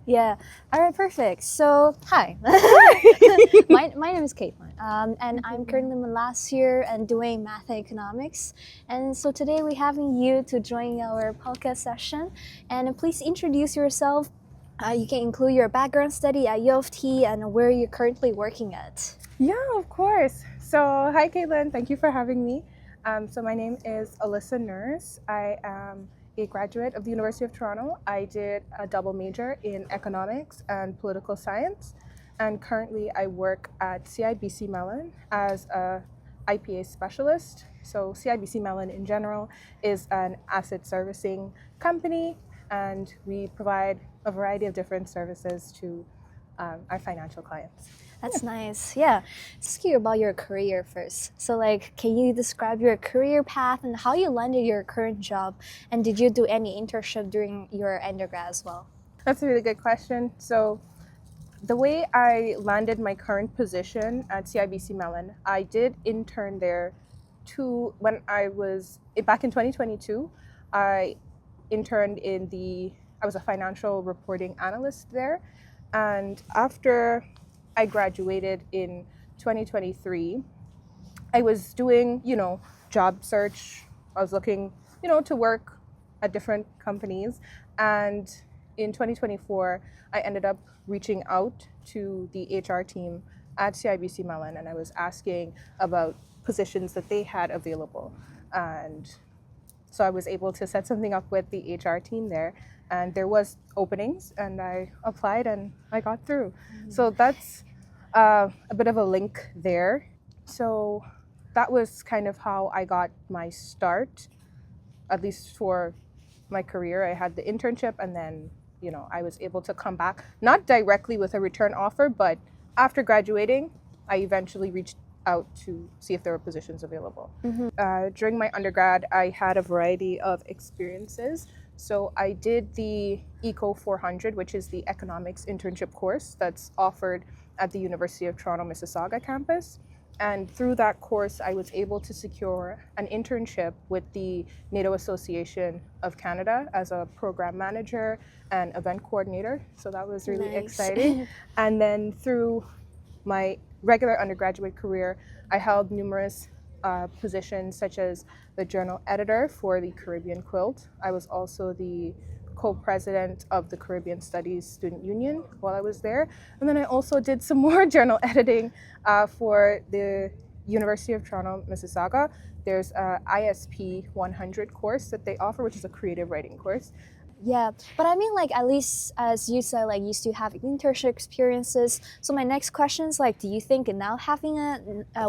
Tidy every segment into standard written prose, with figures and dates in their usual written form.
Yeah. All right, perfect. So, hi. my name is Caitlin, and I'm currently in my last year and doing math and economics. And so today we're having you to join our podcast session. And please introduce yourself. You can include your background study at U of T and where you're currently working at. Yeah, of course. So, hi, Caitlin. Thank you for having me. So, my name is Alyssa Nurse. I am a graduate of the University of Toronto. I did a double major in economics and political science. And currently, I work at CIBC Mellon as a IPA specialist. So, CIBC Mellon in general is an asset servicing company, and we provide a variety of different services to our financial clients. That's nice. Yeah. Let's hear about your career first. So, can you describe your career path and how you landed your current job? And did you do any internship during your undergrad as well? That's a really good question. So, the way I landed my current position at CIBC Mellon, I did intern there when I was back in 2022. I interned I was a financial reporting analyst there. And after I graduated in 2023, I was doing, job search. I was looking, to work at different companies. And in 2024, I ended up reaching out to the HR team at CIBC Mellon, and I was asking about positions that they had available. And so I was able to set something up with the HR team there, and there was openings, and I applied and I got through. So that's a bit of a link there. So that was kind of how I got my start, at least for my career. I had the internship, and then I was able to come back, not directly with a return offer, but after graduating, I eventually reached out to see if there were positions available. During my undergrad, I had a variety of experiences. So I did the Econ 400, which is the economics internship course that's offered at the University of Toronto Mississauga campus. And through that course, I was able to secure an internship with the NATO Association of Canada as a program manager and event coordinator. So that was really exciting. And then through my regular undergraduate career, I held numerous positions such as the journal editor for the Caribbean Quilt. I was also the co-president of the Caribbean Studies Student Union while I was there. And then I also did some more journal editing for the University of Toronto Mississauga. There's a ISP 100 course that they offer, which is a creative writing course. Yeah, but I mean, at least as you said, you still have internship experiences. So my next question is, do you think now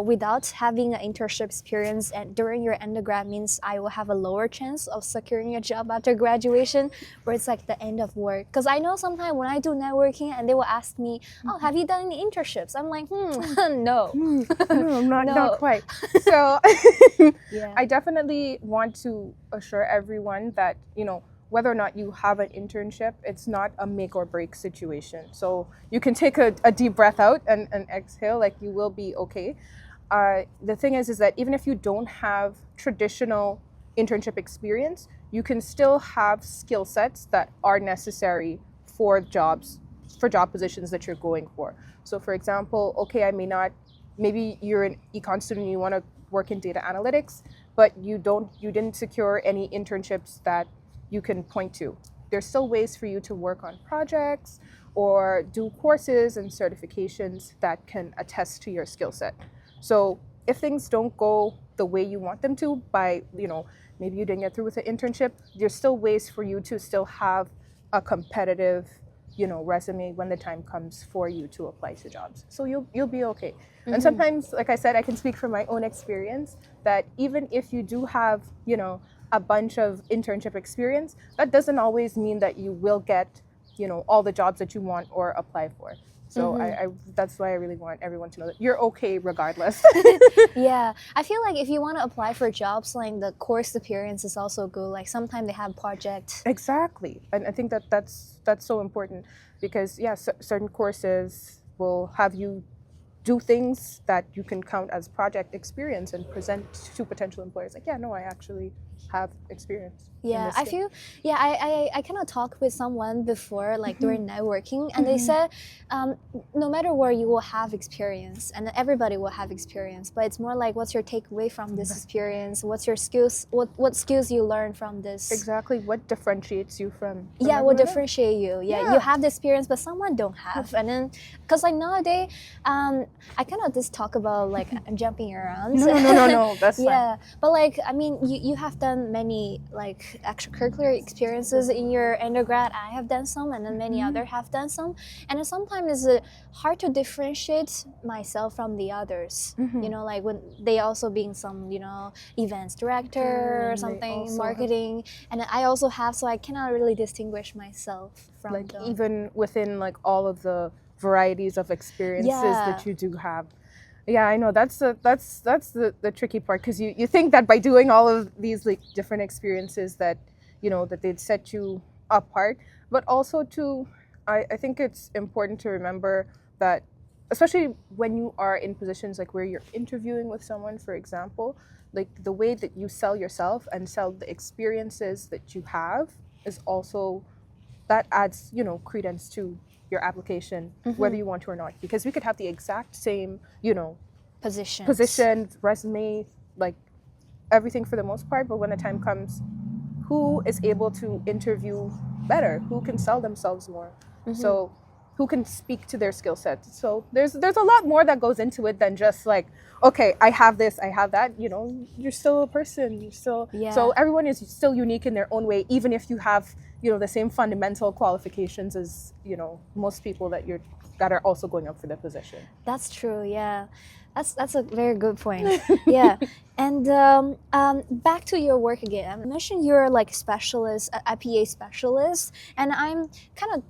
without having an internship experience and during your undergrad means I will have a lower chance of securing a job after graduation, where it's the end of work? Because I know sometimes when I do networking and they will ask me, "Oh, have you done any internships?" I'm like, no. No, not quite. So Yeah. I definitely want to assure everyone that, whether or not you have an internship, it's not a make or break situation. So you can take a deep breath out and exhale, you will be okay. The thing is that even if you don't have traditional internship experience, you can still have skill sets that are necessary for job positions that you're going for. So for example, maybe you're an Econ student and you want to work in data analytics, but you didn't secure any internships that you can point to. There's still ways for you to work on projects or do courses and certifications that can attest to your skill set. So if things don't go the way you want them to by, maybe you didn't get through with the internship, there's still ways for you to still have a competitive, resume when the time comes for you to apply to jobs. So you'll be okay. Mm-hmm. And sometimes, like I said, I can speak from my own experience that even if you do have, a bunch of internship experience, that doesn't always mean that you will get, all the jobs that you want or apply for. So I that's why I really want everyone to know that you're okay regardless. Yeah, I feel if you want to apply for jobs, the course appearance is also good. Sometimes they have projects. Exactly, and I think that's so important because certain courses will have you do things that you can count as project experience and present to potential employers. I actually have experience. in Yeah, this I skill. feel, yeah, I kind of talked with someone before, like during networking, and they said no matter where you will have experience, and everybody will have experience, but it's more like what's your takeaway from this experience? What's your skills? What skills you learn from this? Exactly what differentiates you from Yeah, what everyone else. differentiate you? Yeah, you Yeah. have the experience, but someone don't have, and then because like nowadays, I kind of just talk about like I'm jumping around. No, that's fine. Yeah, but like I mean, you have done many like extracurricular experiences in your undergrad. I have done some, and then many other have done some, and then sometimes it's hard to differentiate myself from the others. You know, like when they also being some events director or And they something, also have- marketing, and I also have, so I cannot really distinguish myself from like them. even within like all of the varieties of experiences that you do have. Yeah, I know that's the tricky part, because you think that by doing all of these like different experiences that that they'd set you apart, but also too, I think it's important to remember that, especially when you are in positions like where you're interviewing with someone, for example, like the way that you sell yourself and sell the experiences that you have is also, that adds credence to your application, whether you want to or not, because we could have the exact same position, resume, like everything for the most part, but when the time comes, who is able to interview better, who can sell themselves more, so who can speak to their skill set. So there's a lot more that goes into it than just like, okay, I have this, I have that. You're still a person, you're still so everyone is still unique in their own way, even if you have the same fundamental qualifications as most people that are also going up for the position. That's true. Yeah, that's a very good point. Yeah, and back to your work again. I mentioned you're like specialist, IPA specialist, and I'm kind of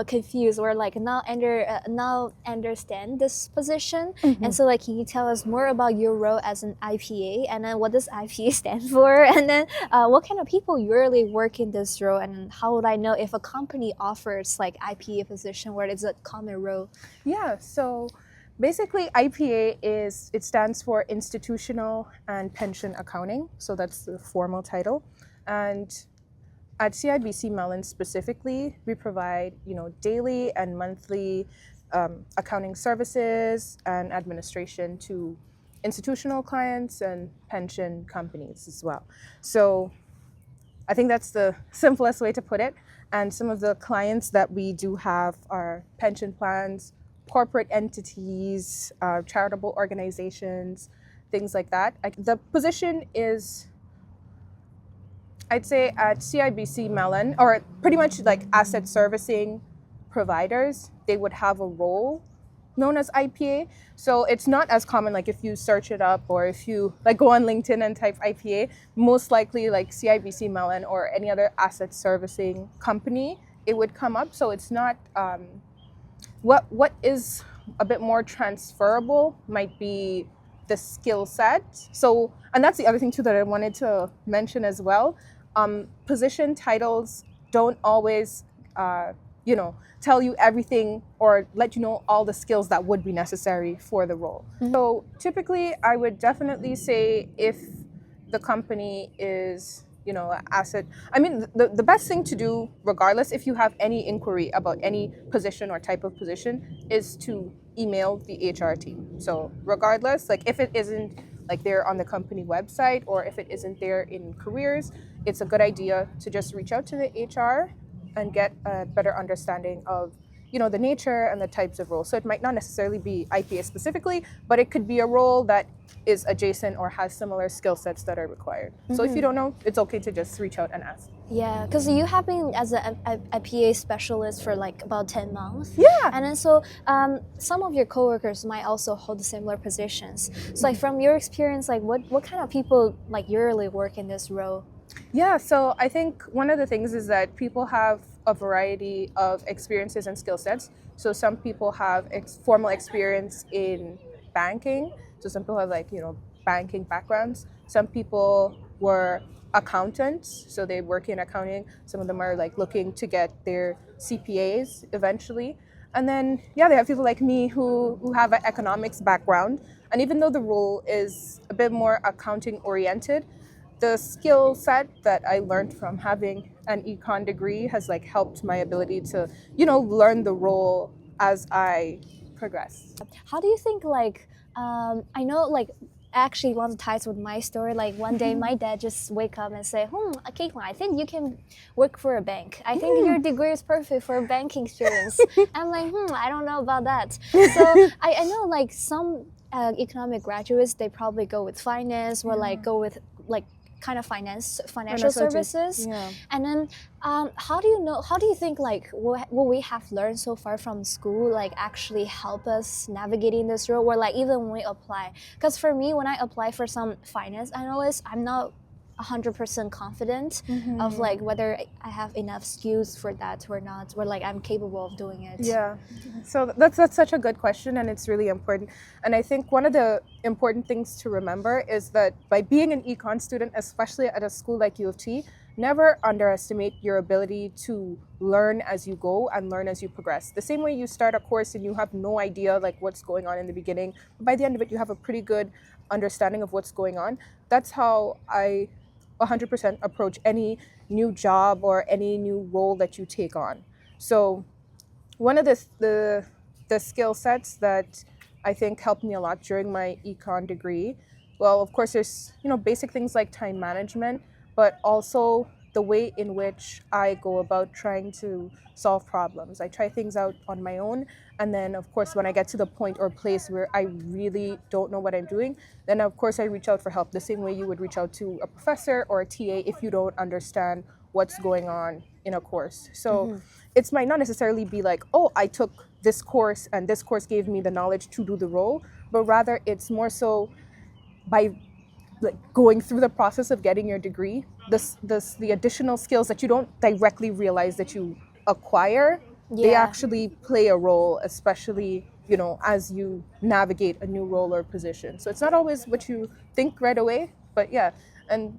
confused or like now understand this position. And so like, can you tell us more about your role as an IPA, and then what does IPA stand for, and then what kind of people usually work in this role, and how would I know if a company offers like IPA position where it's a common role? Yeah, so basically IPA stands for Institutional and Pension Accounting, so that's the formal title. And at CIBC Mellon specifically, we provide daily and monthly accounting services and administration to institutional clients and pension companies as well. So I think that's the simplest way to put it. And some of the clients that we do have are pension plans, corporate entities, charitable organizations, things like that. The position is, I'd say at CIBC Mellon, or pretty much like asset servicing providers, they would have a role known as IPA. So it's not as common, like if you search it up or if you like go on LinkedIn and type IPA, most likely like CIBC Mellon or any other asset servicing company, it would come up. So it's not, what is a bit more transferable might be the skill set. So, and that's the other thing too that I wanted to mention as well. Position titles don't always, tell you everything or let you know all the skills that would be necessary for the role. So typically, I would definitely say if the company is, asset. I mean, the best thing to do, regardless, if you have any inquiry about any position or type of position, is to email the HR team. So regardless, like if it isn't like there on the company website or if it isn't there in careers, it's a good idea to just reach out to the HR and get a better understanding of the nature and the types of roles. So it might not necessarily be IPA specifically, but it could be a role that is adjacent or has similar skill sets that are required. So if you don't know, it's okay to just reach out and ask. Yeah, because you have been as a PA specialist for like about 10 months. Yeah. And then so some of your coworkers might also hold similar positions. So like from your experience, like what kind of people like usually work in this role? Yeah, so I think one of the things is that people have a variety of experiences and skill sets. So some people have formal experience in banking. So some people have banking backgrounds. Some people were accountants, so they work in accounting. Some of them are looking to get their CPAs eventually. And then, they have people like me who have an economics background. And even though the role is a bit more accounting oriented, the skill set that I learned from having an econ degree has like helped my ability to, learn the role as I progress. How do you think like I know like actually one of the ties with my story, like one day my dad just wake up and say, Caitlin, I think you can work for a bank. I think your degree is perfect for a banking experience. I'm like, I don't know about that. So I know like some economic graduates, they probably go with finance or like go with like kind of financial services. Yeah. And then how do you think like what we have learned so far from school like actually help us navigating this role, or like even when we apply? Because for me, when I apply for some finance analyst, I'm not 100% confident of like whether I have enough skills for that or not, or like I'm capable of doing it. Yeah, so that's such a good question, and it's really important. And I think one of the important things to remember is that by being an econ student, especially at a school like U of T, never underestimate your ability to learn as you go and learn as you progress. The same way you start a course and you have no idea like what's going on in the beginning, but by the end of it you have a pretty good understanding of what's going on. That's how I 100% approach any new job or any new role that you take on. So one of the skill sets that I think helped me a lot during my econ degree, well, of course, there's basic things like time management, but also the way in which I go about trying to solve problems. I try things out on my own, and then of course when I get to the point or place where I really don't know what I'm doing, then of course I reach out for help, the same way you would reach out to a professor or a TA if you don't understand what's going on in a course. So it might not necessarily be like, oh, I took this course and this course gave me the knowledge to do the role, but rather it's more so by like going through the process of getting your degree, the additional skills that you don't directly realize that you acquire, they actually play a role, especially as you navigate a new role or position. So it's not always what you think right away, but yeah. And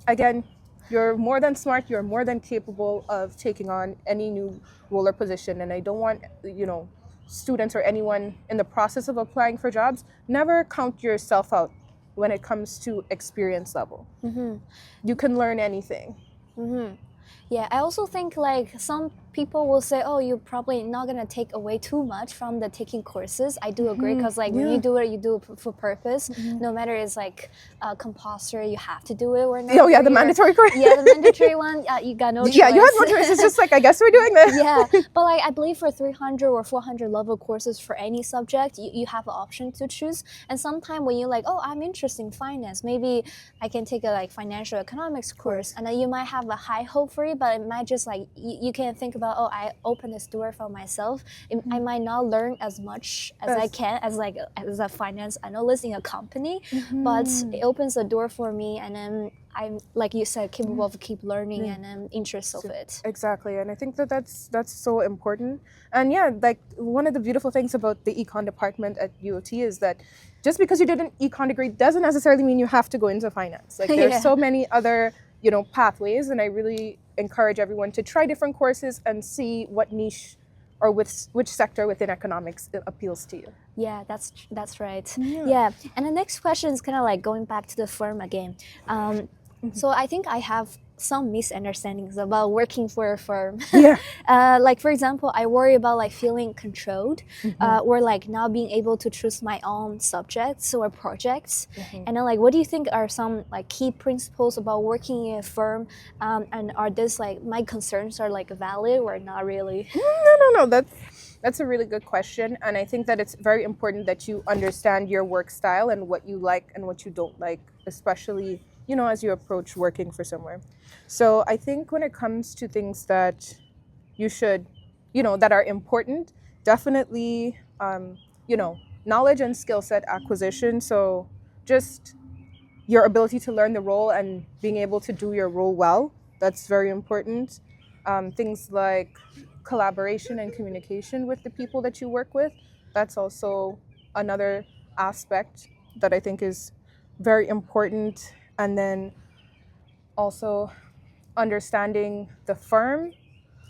again, you're more than smart, you're more than capable of taking on any new role or position. And I don't want students or anyone in the process of applying for jobs, never count yourself out when it comes to experience level. You can learn anything. Yeah, I also think like some people will say, oh, you're probably not going to take away too much from the taking courses. I do agree, because like when you do it for purpose, no matter it's like compulsory, you have to do it or not. Oh yeah, the mandatory course. Yeah, the mandatory one, you got no choice. Yeah, you have no choice. It's just like, I guess we're doing this. Yeah, but like I believe for 300 or 400 level courses for any subject, you have an option to choose. And sometimes when you're like, oh, I'm interested in finance, maybe I can take a like financial economics course, and then you might have a high hope for it, but it might just like, you can think about, oh, I open this door for myself. I might not learn as much as I can as a finance analyst in a company, but it opens a door for me, and then I'm, like you said, capable of keep learning and then interest of it. Exactly, and I think that's so important. And yeah, like one of the beautiful things about the econ department at U of T is that just because you did an econ degree doesn't necessarily mean you have to go into finance. Like there's so many other pathways, and I really encourage everyone to try different courses and see what niche or which sector within economics appeals to you. Yeah, that's right. Yeah, and the next question is kind of like going back to the firm again. So I think I have some misunderstandings about working for a firm. Like for example, I worry about like feeling controlled, or like not being able to choose my own subjects or projects. And then like, what do you think are some like key principles about working in a firm? And are this like my concerns are like valid or not really? No. That's a really good question, and I think that it's very important that you understand your work style and what you like and what you don't like, especially as you approach working for somewhere. So I think when it comes to things that you should, that are important, definitely, knowledge and skill set acquisition. So just your ability to learn the role and being able to do your role well, that's very important. Things like collaboration and communication with the people that you work with, that's also another aspect that I think is very important. And then also understanding the firm,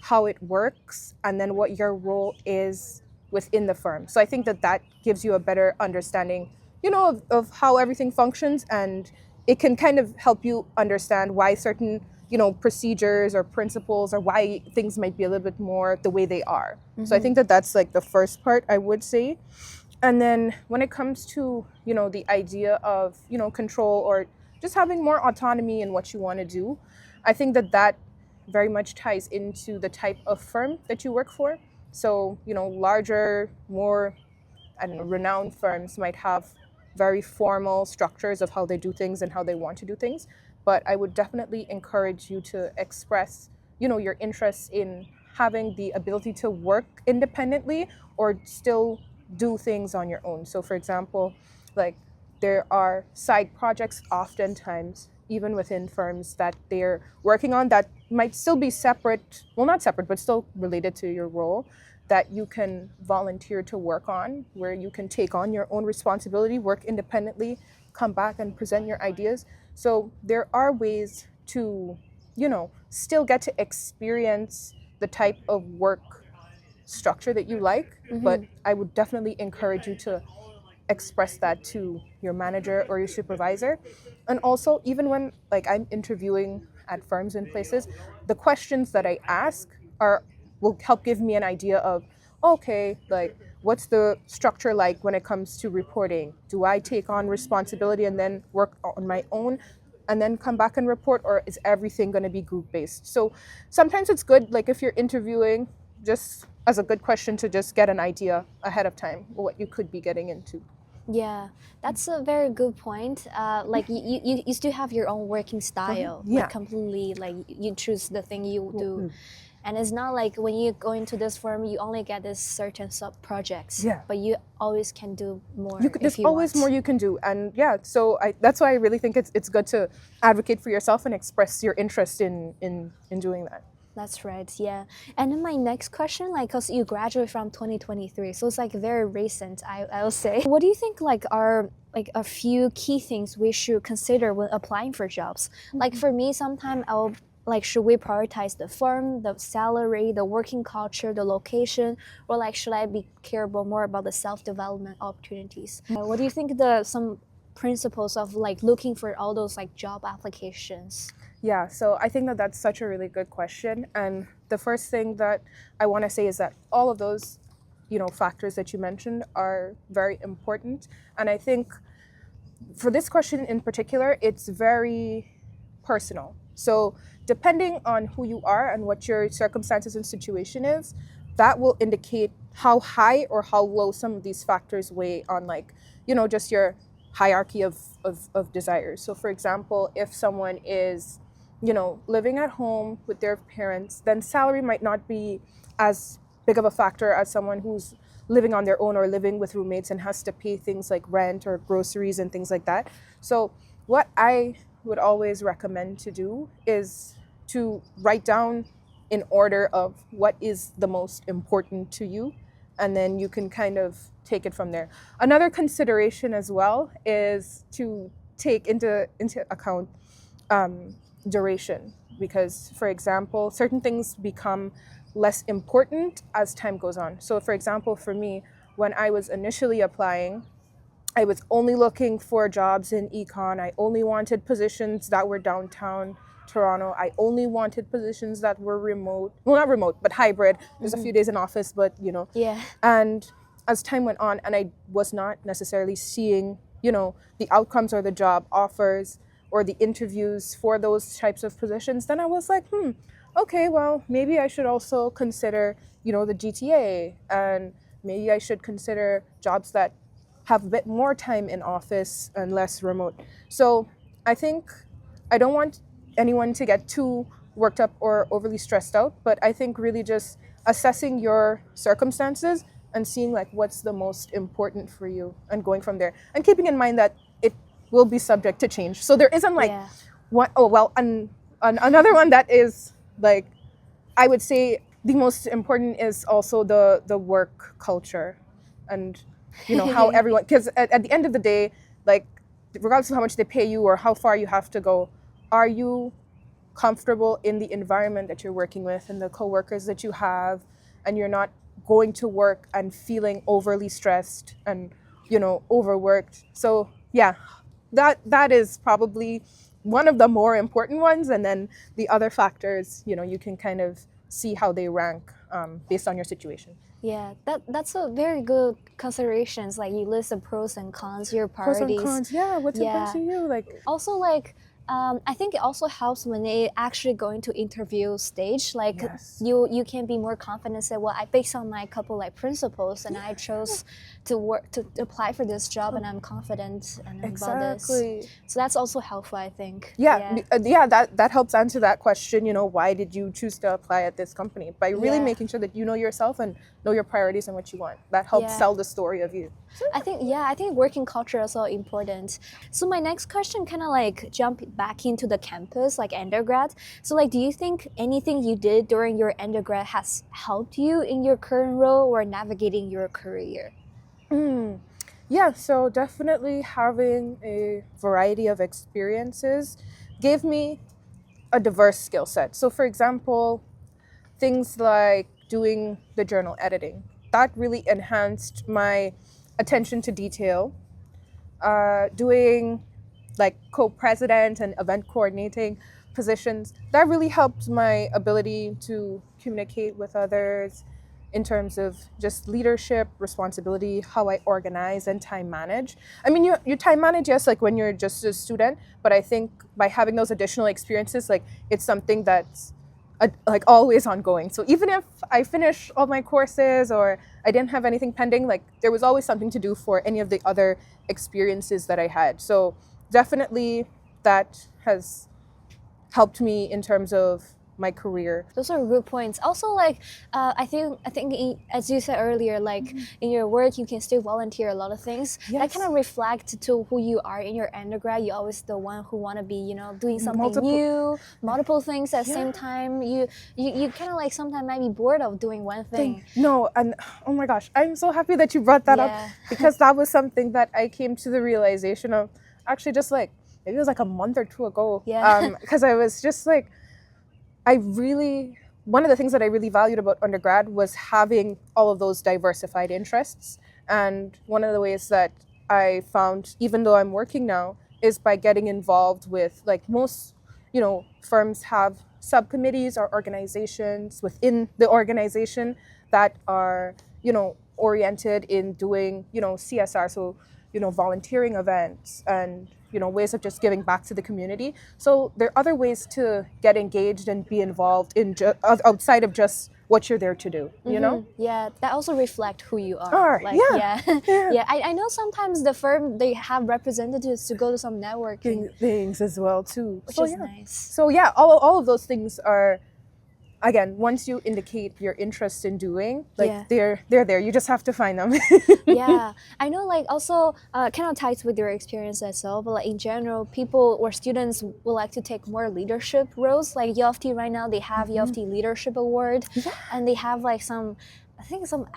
how it works, and then what your role is within the firm. So I think that gives you a better understanding, of how everything functions, and it can kind of help you understand why certain, procedures or principles, or why things might be a little bit more the way they are. So I think that that's like the first part I would say. And then when it comes to, the idea of, control, or just having more autonomy in what you want to do, I think that that very much ties into the type of firm that you work for. So, larger, more, I don't know, renowned firms might have very formal structures of how they do things and how they want to do things. But I would definitely encourage you to express, your interests in having the ability to work independently or still do things on your own. So for example, like there are side projects oftentimes, even within firms, that they're working on that might still be separate, well, not separate, but still related to your role, that you can volunteer to work on, where you can take on your own responsibility, work independently, come back and present your ideas. So there are ways to, still get to experience the type of work structure that you like, but I would definitely encourage you to express that to your manager or your supervisor. And also, even when like I'm interviewing at firms and places, the questions that I ask will help give me an idea of, okay, like what's the structure like when it comes to reporting? Do I take on responsibility and then work on my own and then come back and report, or is everything going to be group based? So sometimes it's good, like if you're interviewing, just as a good question to just get an idea ahead of time what you could be getting into. Yeah, that's a very good point. Like you still have your own working style, Yeah. like completely, like you choose the thing you do. And it's not like when you go into this firm, you only get this certain sub projects. Yeah. But you always can do more. There's always more you can do. And yeah, so that's why I really think it's good to advocate for yourself and express your interest in doing that. That's right, yeah. And then my next question, like, because you graduated from 2023, so it's like very recent, I'll say. What do you think like are like a few key things we should consider when applying for jobs? Like for me, sometimes I'll like, should we prioritize the firm, the salary, the working culture, the location, or like should I be careful more about the self-development opportunities? What do you think some principles of like looking for all those like job applications? Yeah, so I think that that's such a really good question. And the first thing that I want to say is that all of those, factors that you mentioned are very important. And I think for this question in particular, it's very personal. So depending on who you are and what your circumstances and situation is, that will indicate how high or how low some of these factors weigh on, like, just your hierarchy of desires. So for example, if someone is living at home with their parents, then salary might not be as big of a factor as someone who's living on their own or living with roommates and has to pay things like rent or groceries and things like that. So what I would always recommend to do is to write down in order of what is the most important to you, and then you can kind of take it from there. Another consideration as well is to take into account duration, because for example, certain things become less important as time goes on. So for example, for me, when I was initially applying, I was only looking for jobs in Econ. I only wanted positions that were downtown Toronto. I only wanted positions that were remote, well, not remote, but hybrid. There's a few days in office, but Yeah. And as time went on and I was not necessarily seeing, the outcomes or the job offers or the interviews for those types of positions, then I was like, okay, well, maybe I should also consider, the GTA, and maybe I should consider jobs that have a bit more time in office and less remote. So I think I don't want anyone to get too worked up or overly stressed out, but I think really just assessing your circumstances and seeing like what's the most important for you and going from there, and keeping in mind that it will be subject to change. So there isn't like another one that is like, I would say the most important is also the work culture, and how everyone, because at the end of the day, like regardless of how much they pay you or how far you have to go, are you comfortable in the environment that you're working with and the coworkers that you have, and you're not going to work and feeling overly stressed and overworked. So yeah, that is probably one of the more important ones, and then the other factors, you can kind of see how they rank based on your situation. Yeah, that's a very good considerations. Like you list the pros and cons, your Pros and priorities. cons, yeah. What's important Yeah. to you? Like, Also, like I think it also helps when they actually go into interview stage. Like yes, you can be more confident. Say, well, I based on my couple like principles, and I chose to apply for this job, and I'm confident and about this. exactly. So that's also helpful, I think. Yeah, that helps answer that question. Why did you choose to apply at this company? By really Yeah. making sure that you know yourself and know your priorities and what you want. That helps Yeah. sell the story of you. I think working culture is also important. So my next question kind of like jump back into the campus, like undergrad. So like, do you think anything you did during your undergrad has helped you in your current role or navigating your career? Yeah, so definitely having a variety of experiences gave me a diverse skill set. So, for example, things like doing the journal editing, that really enhanced my attention to detail. Doing like co-president and event coordinating positions, that really helped my ability to communicate with others in terms of just leadership, responsibility, how I organize and time manage. I mean, you time manage, yes, like when you're just a student, but I think by having those additional experiences, like it's something that's like always ongoing. So even if I finish all my courses or I didn't have anything pending, like there was always something to do for any of the other experiences that I had. So definitely that has helped me in terms of my career. Those are good points. Also, like I think as you said earlier, like in your work you can still volunteer a lot of things. That Yes. kind of reflect to who you are in your undergrad. You're always the one who want to be, doing something Multiple- new, multiple things at the same Yeah. time. You kind of like sometimes might be bored of doing one thing. No, and oh my gosh, I'm so happy that you brought that Yeah. up, because that was something that I came to the realization of actually just like maybe it was like a month or two ago. Yeah. Because I was just like, one of the things that I really valued about undergrad was having all of those diversified interests. And one of the ways that I found, even though I'm working now, is by getting involved with, like most, firms have subcommittees or organizations within the organization that are, oriented in doing, CSR. So, volunteering events and ways of just giving back to the community. So there are other ways to get engaged and be involved in outside of just what you're there to do, Yeah, that also reflect who you are. Like, yeah. Yeah. I know sometimes the firm, they have representatives to go to some networking, things as well too. which So is yeah. nice. So yeah, all of those things are, again, once you indicate your interest in doing, like Yeah. they're there. You just have to find them. Yeah, I know, like also kind of ties with your experience as well, but like in general, people or students would like to take more leadership roles. Like U of T right now, they have U of T Leadership Award, and they have like some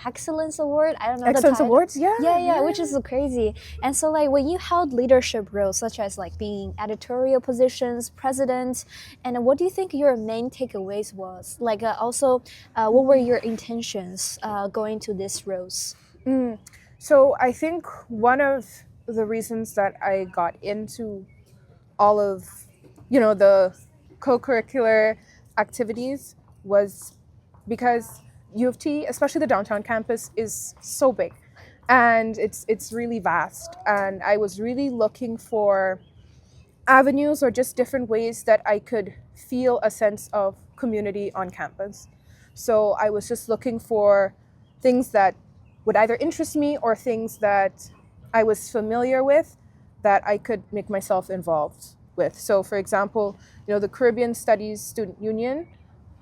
excellence award. I don't know Excellence the title. awards, yeah. Yeah, which is crazy. And so like when you held leadership roles such as like being editorial positions, president, and what do you think your main takeaways was? Like also, what were your intentions going to these roles? So I think one of the reasons that I got into all of, the co-curricular activities was because U of T, especially the downtown campus, is so big and it's really vast. And I was really looking for avenues or just different ways that I could feel a sense of community on campus. So I was just looking for things that would either interest me or things that I was familiar with that I could make myself involved with. So for example, the Caribbean Studies Student Union,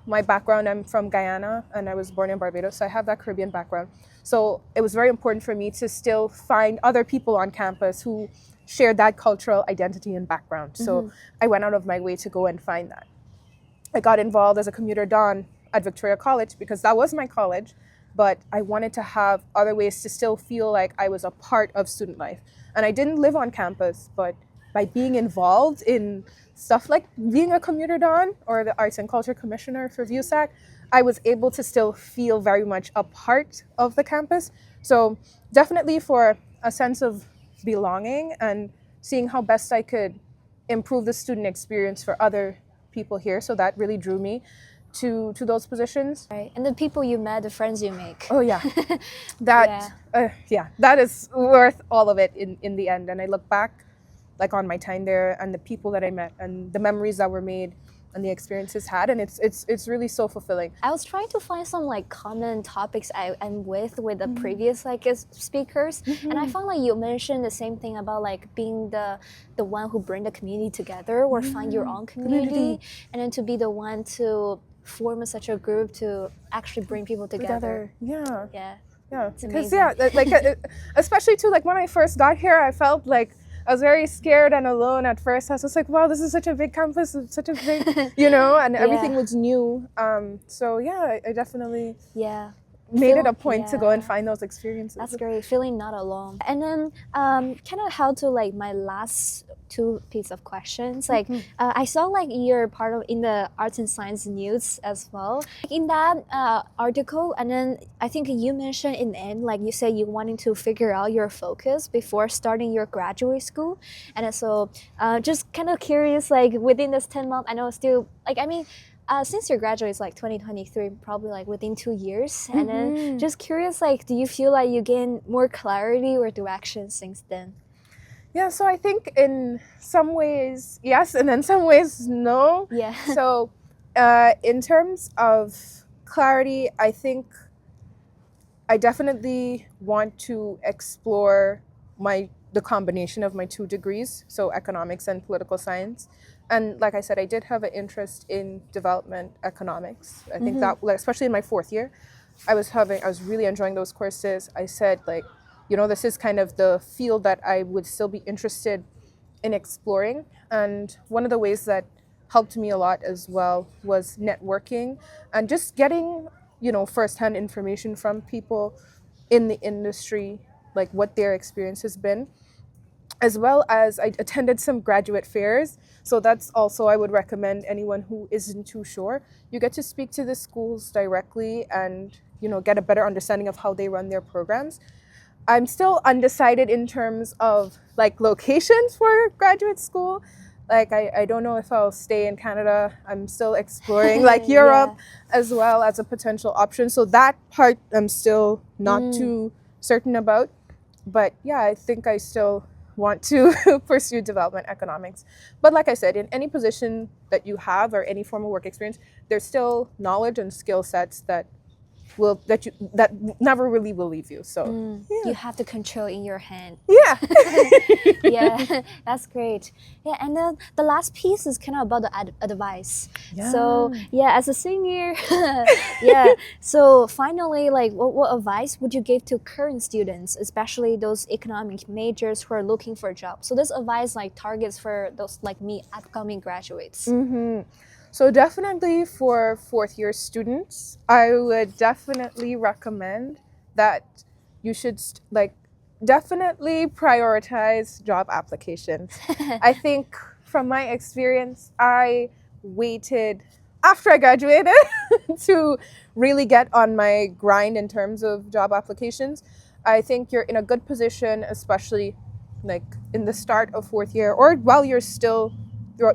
my background, I'm from Guyana and I was born in Barbados, so I have that Caribbean background. So it was very important for me to still find other people on campus who shared that cultural identity and background. So I went out of my way to go and find that. I got involved as a commuter don at Victoria College because that was my college, but I wanted to have other ways to still feel like I was a part of student life. And I didn't live on campus, but by being involved in stuff like being a commuter don or the Arts and Culture Commissioner for VUSAC, I was able to still feel very much a part of the campus. So definitely for a sense of belonging and seeing how best I could improve the student experience for other people here. So that really drew me to those positions. Right. And the people you met, the friends you make. Oh yeah, that that is worth all of it in the end. And I look back like on my time there and the people that I met and the memories that were made and the experiences had, and it's really so fulfilling. I was trying to find some like common topics I'm with the previous like speakers, and I found like you mentioned the same thing about like being the one who bring the community together or find your own community, and then to be the one to form such a group to actually bring people together. Yeah, It's because amazing. like especially too, like when I first got here, I felt like I was very scared and alone at first. I was just like, wow, this is such a big campus, it's such a big, and everything was new. So yeah, I definitely made it a point to go and find those experiences. That's great, feeling not alone. And then kind of how to like my last two piece of questions. Like I saw like you're part of in the arts and science news as well. In that article, and then I think you mentioned in the end, like you said you wanting to figure out your focus before starting your graduate school. And so just kind of curious, like within this 10 months, I know it's still like, I mean, since your graduate is like 2023, probably like within 2 years. And then just curious, like, do you feel like you gain more clarity or direction since then? Yeah, so I think in some ways, yes, and in some ways, no. Yeah. So in terms of clarity, I think I definitely want to explore the combination of my 2 degrees, so economics and political science. And like I said, I did have an interest in development economics. I think that, especially in my 4th year, I was really enjoying those courses. I said, like, this is kind of the field that I would still be interested in exploring. And one of the ways that helped me a lot as well was networking and just getting, firsthand information from people in the industry, like what their experience has been. As well as I attended some graduate fairs. So that's also, I would recommend anyone who isn't too sure. You get to speak to the schools directly and, get a better understanding of how they run their programs. I'm still undecided in terms of like locations for graduate school. Like, I don't know if I'll stay in Canada. I'm still exploring like Europe as well as a potential option. So that part I'm still not too certain about. But yeah, I think I still want to pursue development economics. But like I said, in any position that you have or any form of work experience, there's still knowledge and skill sets that never really will leave you. So you have the control in your hand. Yeah. Yeah, that's great. Yeah, and then the last piece is kind of about the advice. Yeah. So yeah, as a senior, so finally, like what advice would you give to current students, especially those economic majors who are looking for a job? So this advice like targets for those like me, upcoming graduates. So definitely for 4th year students, I would definitely recommend that you should definitely prioritize job applications. I think from my experience, I waited after I graduated to really get on my grind in terms of job applications. I think you're in a good position, especially like in the start of 4th year or while you're still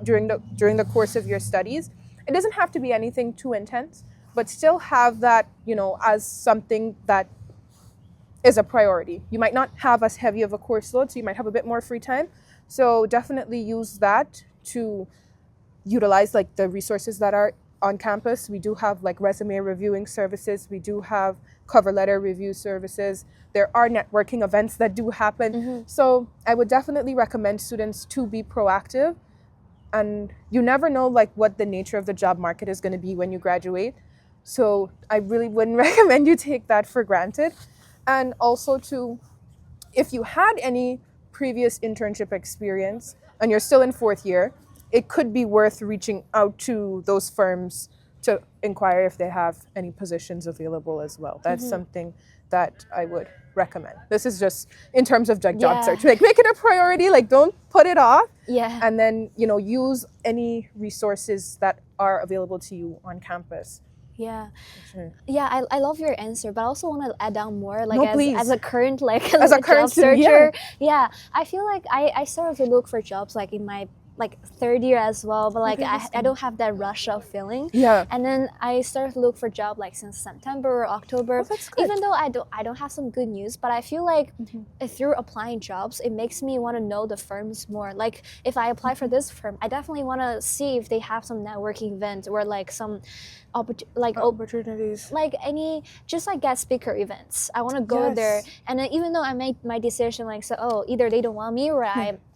during the course of your studies. It doesn't have to be anything too intense, but still have that, as something that is a priority. You might not have as heavy of a course load, so you might have a bit more free time. So definitely use that to utilize like the resources that are on campus. We do have like resume reviewing services. We do have cover letter review services. There are networking events that do happen. So I would definitely recommend students to be proactive. And you never know like what the nature of the job market is going to be when you graduate. So I really wouldn't recommend you take that for granted. And also if you had any previous internship experience and you're still in 4th year, it could be worth reaching out to those firms to inquire if they have any positions available as well. That's something that I would recommend. This is just in terms of job search. Like, make it a priority, like don't put it off. Yeah. And then, use any resources that are available to you on campus. Yeah. Sure. Yeah, I love your answer, but I also want to add on more, like No, as please. a current like As a job current student, searcher. Yeah, I feel like I started to look for jobs like in my like third year as well, but like I don't have that rush of feeling. Yeah. And then I started to look for job like since September or October. Oh, that's good. Even though I don't have some good news, but I feel like through applying jobs, it makes me want to know the firms more. Like if I apply for this firm, I definitely want to see if they have some networking event or like some opportunities. like any just like guest speaker events. I want to go there, and then even though I made my decision like, so either they don't want me or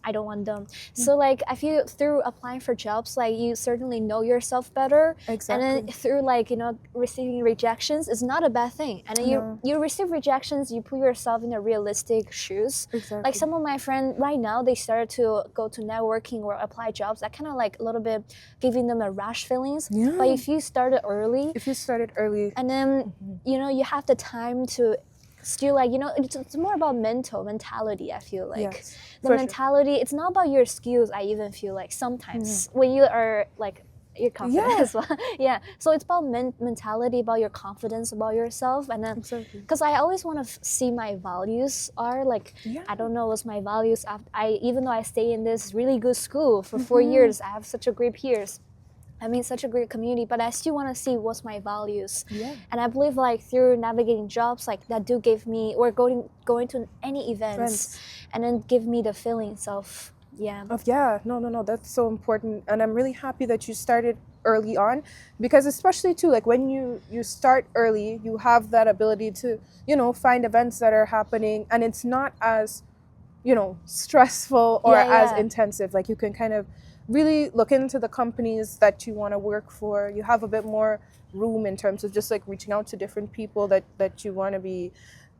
I don't want them. So like I feel through applying for jobs, like you certainly know yourself better. Exactly. And then through like receiving rejections is not a bad thing. And then you receive rejections, you put yourself in the realistic shoes. Exactly. Like some of my friends right now, they started to go to networking or apply jobs. That kind of like a little bit giving them a rush feelings. Yeah. But if you started early, and then you have the time to still like it's more about mentality. I feel like the mentality. It's not about your skills. I even feel like sometimes when you are like you're confident as well. Yeah. So it's about mentality, about your confidence, about yourself, and then because I always want to see my values are like I don't know what's my values. Even though I stay in this really good school for 4 years, I have such a great peers. I mean, such a great community, but I still want to see what's my values. Yeah. And I believe like through navigating jobs like that do give me, or going to any events and then give me the feelings of, no, that's so important. And I'm really happy that you started early on, because especially too, like when you start early, you have that ability to, find events that are happening, and it's not as, stressful or as intensive. Like you can kind of really look into the companies that you want to work for. You have a bit more room in terms of just like reaching out to different people that you want to be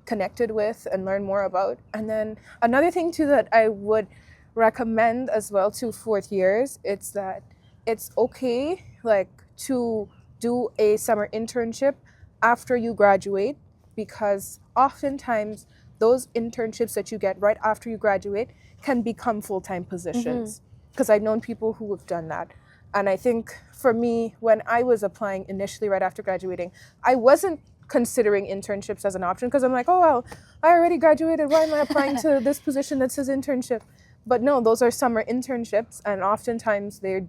connected with and learn more about. And then another thing too that I would recommend as well to fourth years, it's that it's okay like to do a summer internship after you graduate, because oftentimes those internships that you get right after you graduate can become full-time positions. Because I've known people who have done that. And I think for me, when I was applying initially right after graduating, I wasn't considering internships as an option, because I'm like, oh, well, I already graduated. Why am I applying to this position that says internship? But no, those are summer internships, and oftentimes they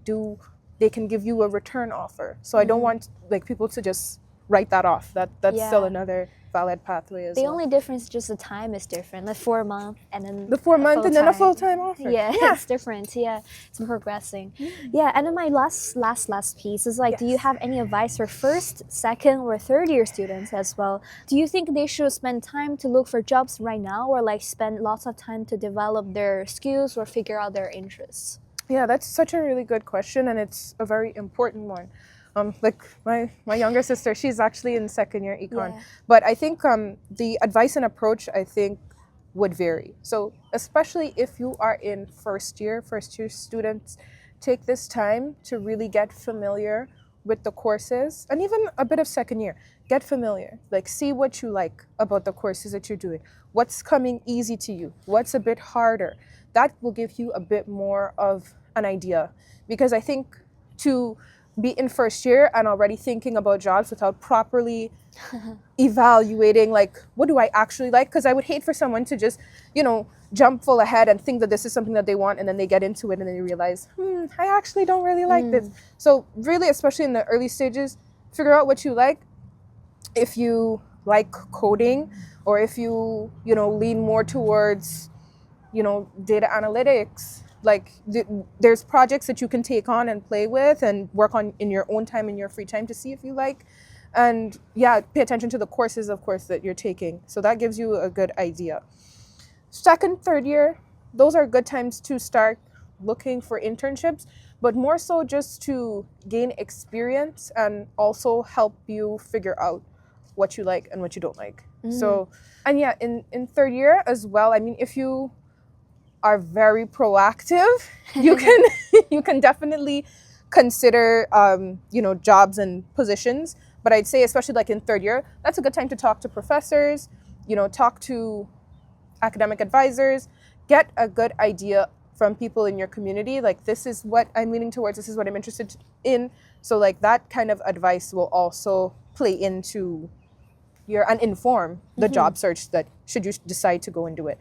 can give you a return offer. So I don't want like people to just write that off. That's still another valid pathway as well. The only difference is just the time is different. The 4 month and then the 4 month and then a full-time offer. Yeah, it's different. Yeah, it's progressing. Yeah, and then my last piece is like, do you have any advice for first, second, or third year students as well? Do you think they should spend time to look for jobs right now, or like spend lots of time to develop their skills or figure out their interests? Yeah, that's such a really good question, and it's a very important one. Like my younger sister, she's actually in second year Econ. But I think the advice and approach, I think, would vary. So especially if you are in first year students, take this time to really get familiar with the courses, and even a bit of second year. Get familiar, like see what you like about the courses that you're doing. What's coming easy to you? What's a bit harder? That will give you a bit more of an idea. Because I think to be in first year and already thinking about jobs without properly evaluating like, what do I actually like? Because I would hate for someone to just, jump full ahead and think that this is something that they want, and then they get into it and then they realize, I actually don't really like this. So really, especially in the early stages, figure out what you like. If you like coding, or if you, lean more towards, data analytics, like there's projects that you can take on and play with and work on in your own time, in your free time, to see if you like. And pay attention to the courses, of course, that you're taking. So that gives you a good idea. Second, third year, those are good times to start looking for internships, but more so just to gain experience and also help you figure out what you like and what you don't like. So, and in third year as well, I mean, if you are very proactive, you can definitely consider jobs and positions. But I'd say especially like in third year, that's a good time to talk to professors, talk to academic advisors, get a good idea from people in your community. Like, this is what I'm leaning towards, this is what I'm interested in. So like that kind of advice will also play into and inform the job search that should you decide to go and do it.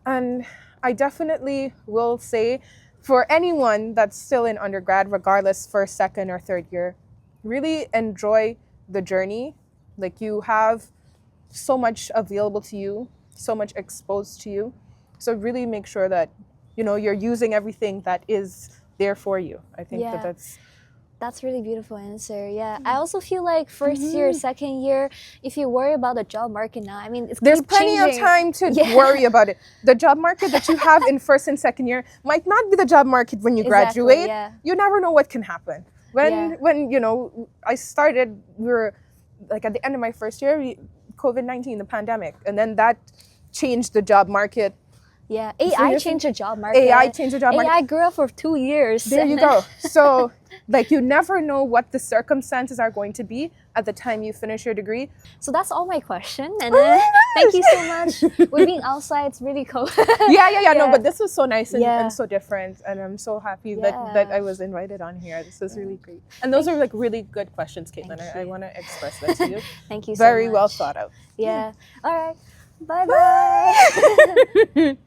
And I definitely will say, for anyone that's still in undergrad, regardless first, second, or third year, really enjoy the journey. Like, you have so much available to you, so much exposed to you. So really make sure that, you're using everything that is there for you. I think that's really beautiful answer. Yeah, I also feel like first year, second year, if you worry about the job market now, I mean, there's plenty of time to worry about it. The job market that you have in first and second year might not be the job market when you graduate. Yeah. You never know what can happen. When I started, we were like at the end of my first year, COVID-19, the pandemic, and then that changed the job market. Yeah, AI changed the job market. AI changed the job market. AI grew up for 2 years. There you go. So, like, you never know what the circumstances are going to be at the time you finish your degree. So that's all my question. And thank you so much. We're being outside, it's really cold. Yeah. No, but this was so nice and so different. And I'm so happy that I was invited on here. This is really great. And those are like really good questions, Caitlin. I want to express that to you. Thank you so much. Very well thought out. Yeah. All right. Bye-bye.